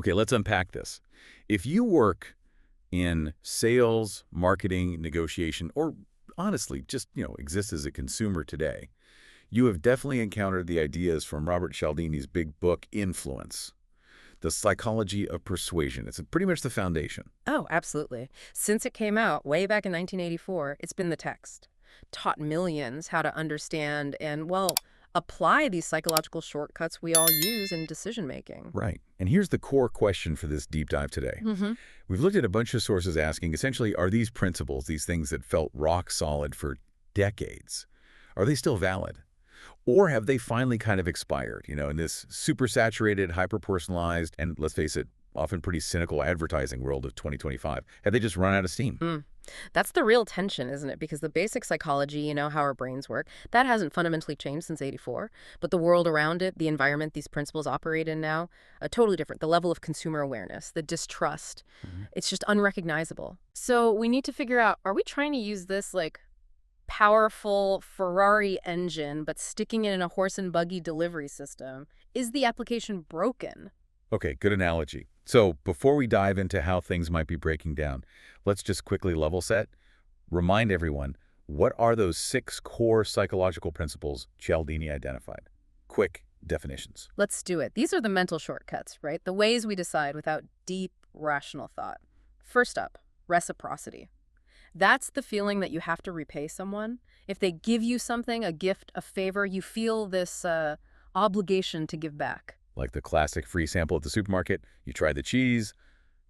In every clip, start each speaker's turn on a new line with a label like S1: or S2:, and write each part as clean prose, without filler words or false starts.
S1: Okay, let's unpack this. If you work in sales, marketing, negotiation, or honestly, just, exist as a consumer today, you have definitely encountered the ideas from Robert Cialdini's big book, Influence, The Psychology of Persuasion. It's pretty much the foundation.
S2: Oh, absolutely. Since it came out way back in 1984, it's been the text. Taught millions how to understand and, well, apply these psychological shortcuts we all use in decision-making.
S1: Right. And here's the core question for this deep dive today. We've looked at a bunch of sources asking, essentially, are these principles, these things that felt rock solid for decades, are they still valid? Or have they finally kind of expired, in this super-saturated, hyper-personalized, and let's face it, often pretty cynical advertising world of 2025? Have they just run out of steam?
S2: That's the real tension, isn't it? Because the basic psychology, how our brains work, that hasn't fundamentally changed since '84. But the world around it, the environment these principles operate in now, totally different. The level of consumer awareness, the distrust, it's just unrecognizable. So we need to figure out, are we trying to use this, powerful Ferrari engine, but sticking it in a horse and buggy delivery system? Is the application broken?
S1: Okay, good analogy. So before we dive into how things might be breaking down, let's just quickly level set. Remind everyone, what are those 6 core psychological principles Cialdini identified? Quick definitions.
S2: Let's do it. These are the mental shortcuts, right? The ways we decide without deep, rational thought. First up, reciprocity. That's the feeling that you have to repay someone. If they give you something, a gift, a favor, you feel this obligation to give back.
S1: Like the classic free sample at the supermarket, you try the cheese,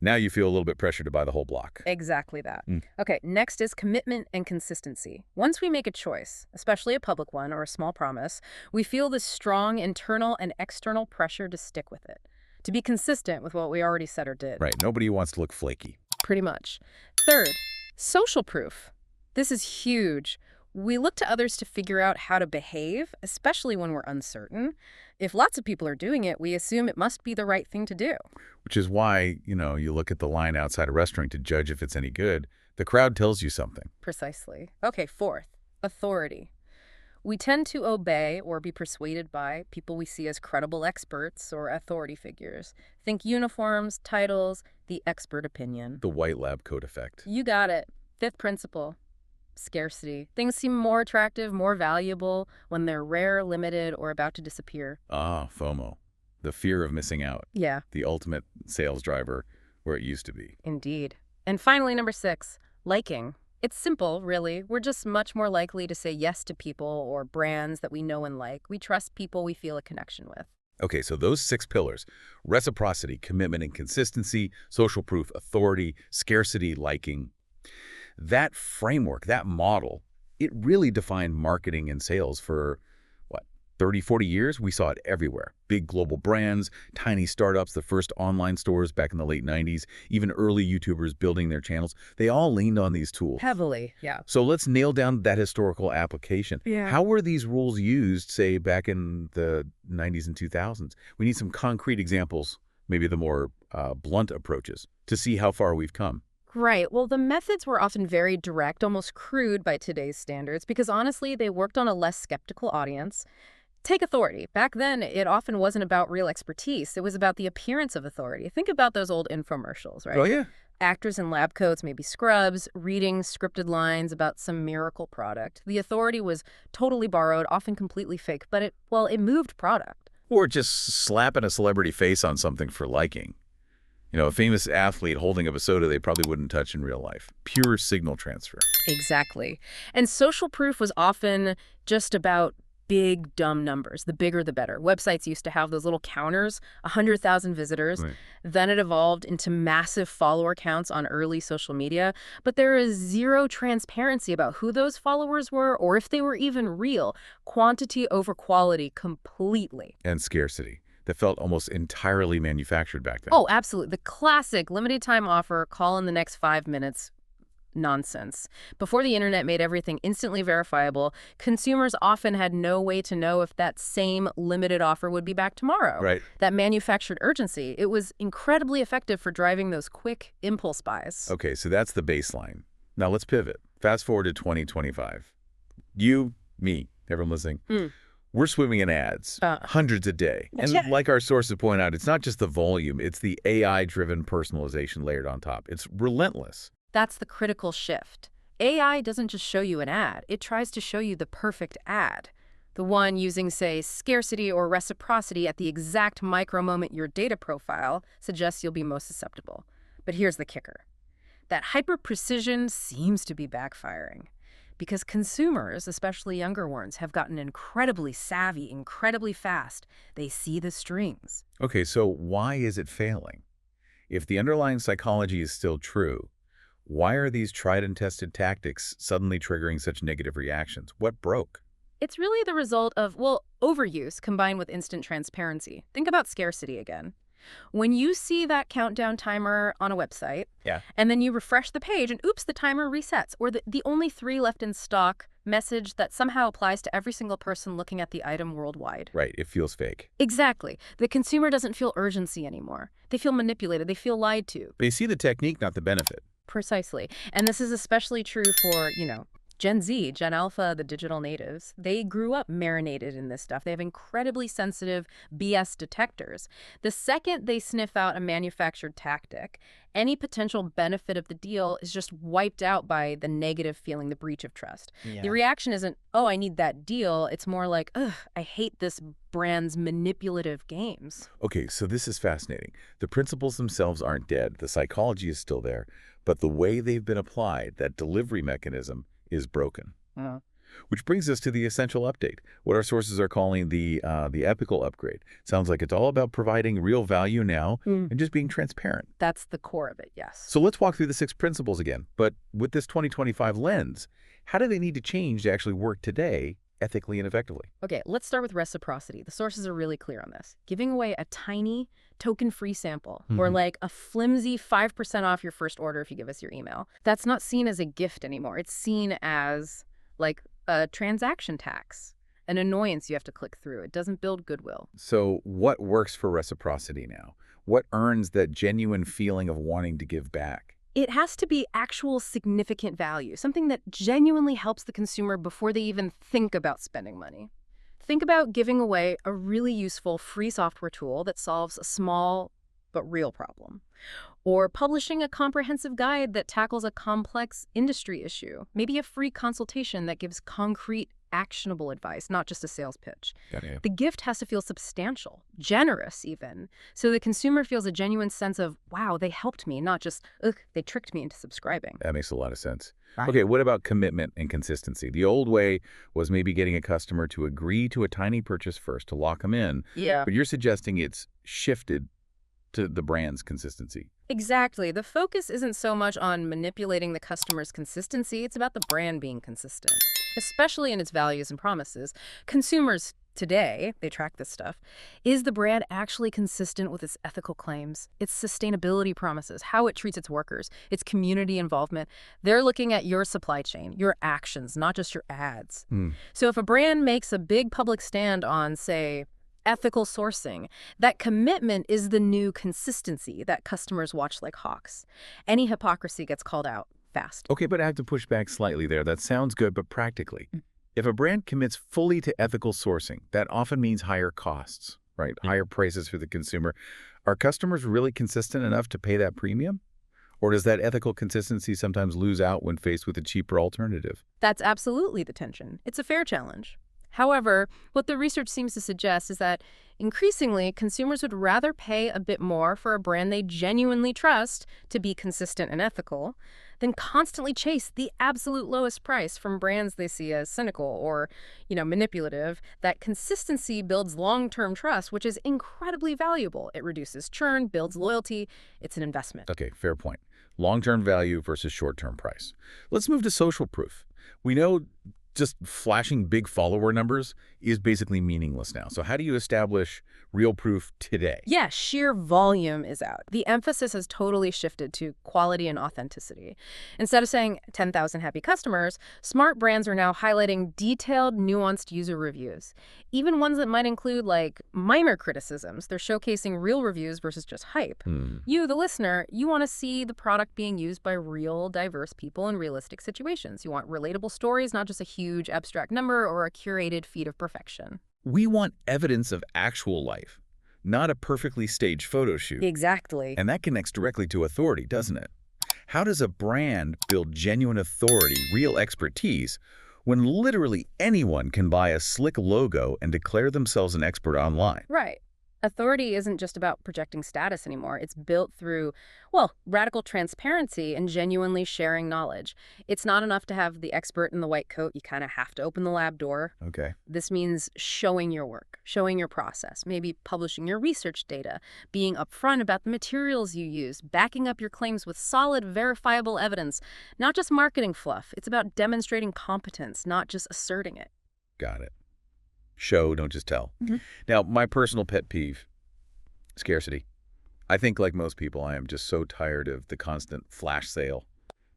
S1: now you feel a little bit pressured to buy the whole block.
S2: Exactly that. Okay, next is commitment and consistency. Once we make a choice, especially a public one or a small promise, we feel this strong internal and external pressure to stick with it, to be consistent with what we already said or did.
S1: Right, nobody wants to look flaky.
S2: Pretty much. Third, social proof. This is huge. We look to others to figure out how to behave, especially when we're uncertain. If lots of people are doing it, we assume it must be the right thing to do.
S1: Which is why, you look at the line outside a restaurant to judge if it's any good. The crowd tells you something.
S2: Precisely. Okay, fourth, authority. We tend to obey or be persuaded by people we see as credible experts or authority figures. Think uniforms, titles, the expert opinion.
S1: The white lab coat effect.
S2: You got it. Fifth principle. Scarcity. Things seem more attractive, more valuable when they're rare, limited, or about to disappear.
S1: Ah, FOMO. The fear of missing out.
S2: Yeah.
S1: The ultimate sales driver where it used to be.
S2: Indeed. And finally, number 6, liking. It's simple, really. We're just much more likely to say yes to people or brands that we know and like. We trust people we feel a connection with.
S1: Okay, so those 6 pillars, reciprocity, commitment and consistency, social proof, authority, scarcity, liking, that framework, that model, it really defined marketing and sales for, 30, 40 years? We saw it everywhere. Big global brands, tiny startups, the first online stores back in the late 90s, even early YouTubers building their channels. They all leaned on these tools.
S2: Heavily, yeah.
S1: So let's nail down that historical application.
S2: Yeah.
S1: How were these rules used, say, back in the 90s and 2000s? We need some concrete examples, maybe the more blunt approaches, to see how far we've come.
S2: Right. Well, the methods were often very direct, almost crude by today's standards, because honestly, they worked on a less skeptical audience. Take authority. Back then, it often wasn't about real expertise. It was about the appearance of authority. Think about those old infomercials, right?
S1: Oh, yeah.
S2: Actors in lab coats, maybe scrubs, reading scripted lines about some miracle product. The authority was totally borrowed, often completely fake, but it moved product.
S1: Or just slapping a celebrity face on something for liking. A famous athlete holding up a soda they probably wouldn't touch in real life. Pure signal transfer.
S2: Exactly. And social proof was often just about big, dumb numbers. The bigger, the better. Websites used to have those little counters, 100,000 visitors.
S1: Right.
S2: Then it evolved into massive follower counts on early social media. But there is zero transparency about who those followers were or if they were even real. Quantity over quality completely.
S1: And scarcity. That felt almost entirely manufactured back then.
S2: Oh, absolutely. The classic limited time offer, call in the next 5 minutes. Nonsense. Before the internet made everything instantly verifiable, consumers often had no way to know if that same limited offer would be back tomorrow.
S1: Right.
S2: That manufactured urgency, it was incredibly effective for driving those quick impulse buys.
S1: Okay, so that's the baseline. Now let's pivot. Fast forward to 2025. You, me, everyone listening. We're swimming in ads, hundreds a day. And
S2: Yeah.
S1: like our sources point out, it's not just the volume, it's the AI-driven personalization layered on top. It's relentless.
S2: That's the critical shift. AI doesn't just show you an ad, it tries to show you the perfect ad. The one using, say, scarcity or reciprocity at the exact micro moment your data profile suggests you'll be most susceptible. But here's the kicker. That hyper-precision seems to be backfiring. Because consumers, especially younger ones, have gotten incredibly savvy, incredibly fast. They see the strings.
S1: Okay, so why is it failing? If the underlying psychology is still true, why are these tried and tested tactics suddenly triggering such negative reactions? What broke?
S2: It's really the result of, well, overuse combined with instant transparency. Think about scarcity again. When you see that countdown timer on a website, and then you refresh the page and oops, the timer resets, or the only 3 left in stock message that somehow applies to every single person looking at the item worldwide.
S1: Right, it feels fake.
S2: Exactly. The consumer doesn't feel urgency anymore. They feel manipulated. They feel lied to.
S1: They see the technique, not the benefit.
S2: Precisely. And this is especially true for, Gen Z, Gen Alpha, the digital natives. They grew up marinated in this stuff. They have incredibly sensitive BS detectors. The second they sniff out a manufactured tactic, any potential benefit of the deal is just wiped out by the negative feeling, the breach of trust.
S3: Yeah.
S2: The reaction isn't, oh, I need that deal. It's more like, ugh, I hate this brand's manipulative games.
S1: Okay, so this is fascinating. The principles themselves aren't dead. The psychology is still there. But the way they've been applied, that delivery mechanism, is broken. Which brings us to the essential update, what our sources are calling the epical upgrade. Sounds like it's all about providing real value now and just being transparent.
S2: That's the core of it, yes.
S1: So let's walk through the 6 principles again. But with this 2025 lens, how do they need to change to actually work today ethically and effectively?
S2: Okay, let's start with reciprocity. The sources are really clear on this. Giving away a tiny token-free sample or like a flimsy 5% off your first order if you give us your email. That's not seen as a gift anymore. It's seen as like a transaction tax, an annoyance you have to click through. It doesn't build goodwill.
S1: So what works for reciprocity now? What earns that genuine feeling of wanting to give back?
S2: It has to be actual significant value, something that genuinely helps the consumer before they even think about spending money. Think about giving away a really useful free software tool that solves a small but real problem. Or publishing a comprehensive guide that tackles a complex industry issue. Maybe a free consultation that gives concrete, actionable advice, not just a sales pitch. The gift has to feel substantial, generous even, so the consumer feels a genuine sense of, wow, they helped me, not just, ugh, they tricked me into subscribing.
S1: That makes a lot of sense.
S3: Right.
S1: Okay, what about commitment and consistency? The old way was maybe getting a customer to agree to a tiny purchase first to lock them in.
S2: Yeah.
S1: But you're suggesting it's shifted to the brand's consistency.
S2: Exactly. The focus isn't so much on manipulating the customer's consistency, it's about the brand being consistent, especially in its values and promises. Consumers today, they track this stuff. Is the brand actually consistent with its ethical claims, its sustainability promises, how it treats its workers, its community involvement? They're looking at your supply chain, your actions, not just your ads. So if a brand makes a big public stand on, say, ethical sourcing, that commitment is the new consistency that customers watch like hawks. Any hypocrisy gets called out fast.
S1: Okay, but I have to push back slightly there. That sounds good, but practically. If a brand commits fully to ethical sourcing, that often means higher costs, right? Higher prices for the consumer. Are customers really consistent enough to pay that premium? Or does that ethical consistency sometimes lose out when faced with a cheaper alternative?
S2: That's absolutely the tension. It's a fair challenge. However, what the research seems to suggest is that increasingly, consumers would rather pay a bit more for a brand they genuinely trust to be consistent and ethical than constantly chase the absolute lowest price from brands they see as cynical or, manipulative. That consistency builds long-term trust, which is incredibly valuable. It reduces churn, builds loyalty. It's an investment.
S1: Okay, fair point. Long-term value versus short-term price. Let's move to social proof. We know just flashing big follower numbers is basically meaningless now. So how do you establish real proof today?
S2: Yeah, sheer volume is out. The emphasis has totally shifted to quality and authenticity. Instead of saying 10,000 happy customers, smart brands are now highlighting detailed, nuanced user reviews. Even ones that might include, like, minor criticisms. They're showcasing real reviews versus just hype. You, the listener, you want to see the product being used by real, diverse people in realistic situations. You want relatable stories, not just a huge abstract number or a curated feed of perfection.
S1: We want evidence of actual life, not a perfectly staged photo shoot.
S2: Exactly.
S1: And that connects directly to authority, doesn't it? How does a brand build genuine authority, real expertise, when literally anyone can buy a slick logo and declare themselves an expert online?
S2: Right. Authority isn't just about projecting status anymore. It's built through, well, radical transparency and genuinely sharing knowledge. It's not enough to have the expert in the white coat. You kind of have to open the lab door.
S1: Okay.
S2: This means showing your work, showing your process, maybe publishing your research data, being upfront about the materials you use, backing up your claims with solid, verifiable evidence, not just marketing fluff. It's about demonstrating competence, not just asserting it.
S1: Got it. Show, don't just tell.
S2: Mhm.
S1: Now, my personal pet peeve, scarcity. I think like most people, I am just so tired of the constant flash sale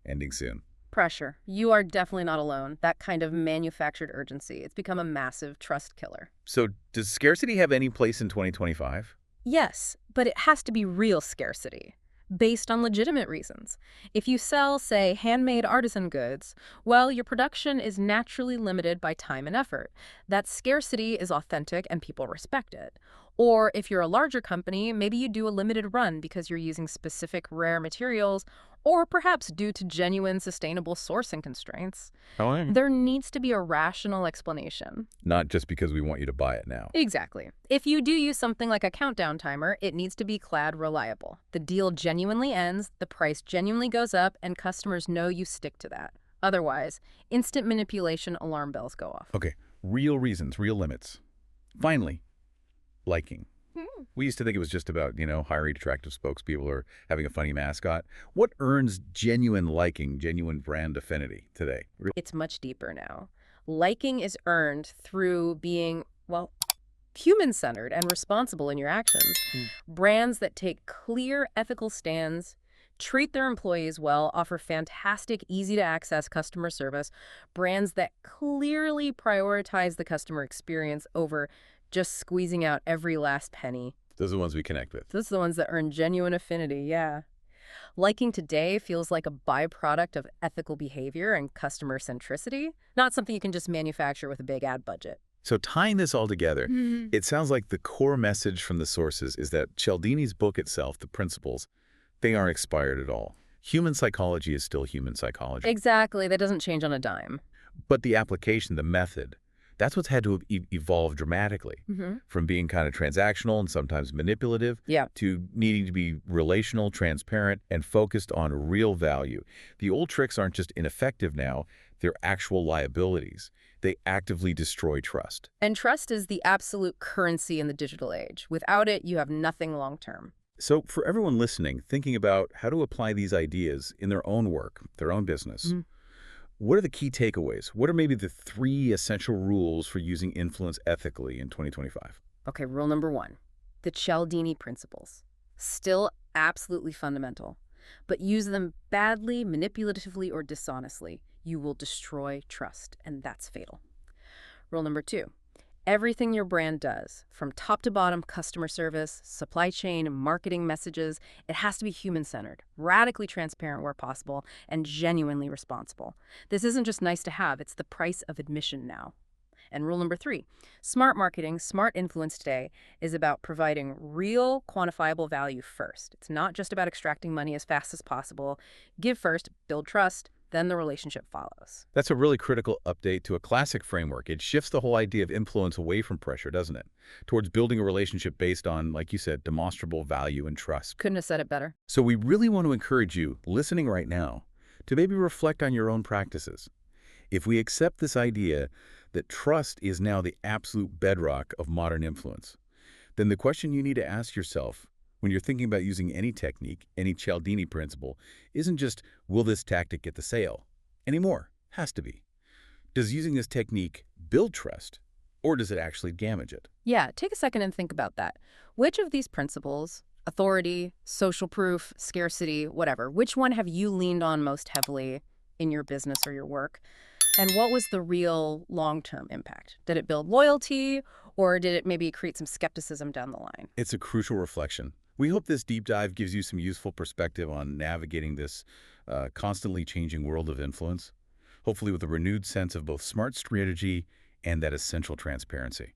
S1: ending soon.
S2: Pressure. You are definitely not alone. That kind of manufactured urgency. It's become a massive trust killer.
S1: So does scarcity have any place in 2025?
S2: Yes, but it has to be real scarcity, based on legitimate reasons. If you sell, say, handmade artisan goods, well, your production is naturally limited by time and effort. That scarcity is authentic and people respect it. Or if you're a larger company, maybe you do a limited run because you're using specific rare materials, or perhaps due to genuine sustainable sourcing constraints. There needs to be a rational explanation.
S1: Not just because we want you to buy it now.
S2: Exactly. If you do use something like a countdown timer, it needs to be clad reliable. The deal genuinely ends, the price genuinely goes up, and customers know you stick to that. Otherwise, instant manipulation alarm bells go off.
S1: Okay, real reasons, real limits. Finally, liking. We used to think it was just about, hiring attractive spokespeople or having a funny mascot. What earns genuine liking, genuine brand affinity today?
S2: It's much deeper now. Liking is earned through being, well, human-centered and responsible in your actions. Brands that take clear ethical stands, treat their employees well, offer fantastic, easy-to-access customer service, brands that clearly prioritize the customer experience over just squeezing out every last penny.
S1: Those are the ones we connect with.
S2: Those are the ones that earn genuine affinity, yeah. Liking today feels like a byproduct of ethical behavior and customer centricity, not something you can just manufacture with a big ad budget.
S1: So tying this all together, it sounds like the core message from the sources is that Cialdini's book itself, the principles, they aren't expired at all. Human psychology is still human psychology.
S2: Exactly. That doesn't change on a dime.
S1: But the application, the method, that's what's had to evolve dramatically from being kind of transactional and sometimes manipulative to needing to be relational, transparent, and focused on real value. The old tricks aren't just ineffective now, they're actual liabilities. They actively destroy trust.
S2: And trust is the absolute currency in the digital age. Without it, you have nothing long-term.
S1: So for everyone listening, thinking about how to apply these ideas in their own work, their own business, what are the key takeaways? What are maybe the 3 essential rules for using influence ethically in 2025?
S2: Okay, rule number 1. The Cialdini principles. Still absolutely fundamental. But use them badly, manipulatively, or dishonestly. You will destroy trust, and that's fatal. Rule number 2. Everything your brand does, from top to bottom customer service, supply chain, marketing messages, it has to be human-centered, radically transparent where possible, and genuinely responsible. This isn't just nice to have, it's the price of admission now. And rule number 3, smart marketing, smart influence today is about providing real, quantifiable value first. It's not just about extracting money as fast as possible. Give first, build trust, then the relationship follows.
S1: That's a really critical update to a classic framework. It shifts the whole idea of influence away from pressure, doesn't it? Towards building a relationship based on, like you said, demonstrable value and trust.
S2: Couldn't have said it better.
S1: So we really want to encourage you, listening right now, to maybe reflect on your own practices. If we accept this idea that trust is now the absolute bedrock of modern influence, then the question you need to ask yourself when you're thinking about using any technique, any Cialdini principle, isn't just, will this tactic get the sale? Anymore. Has to be. Does using this technique build trust, or does it actually damage it?
S2: Yeah, take a second and think about that. Which of these principles, authority, social proof, scarcity, whatever, which one have you leaned on most heavily in your business or your work? And what was the real long-term impact? Did it build loyalty, or did it maybe create some skepticism down the line?
S1: It's a crucial reflection. We hope this deep dive gives you some useful perspective on navigating this constantly changing world of influence, hopefully with a renewed sense of both smart strategy and that essential transparency.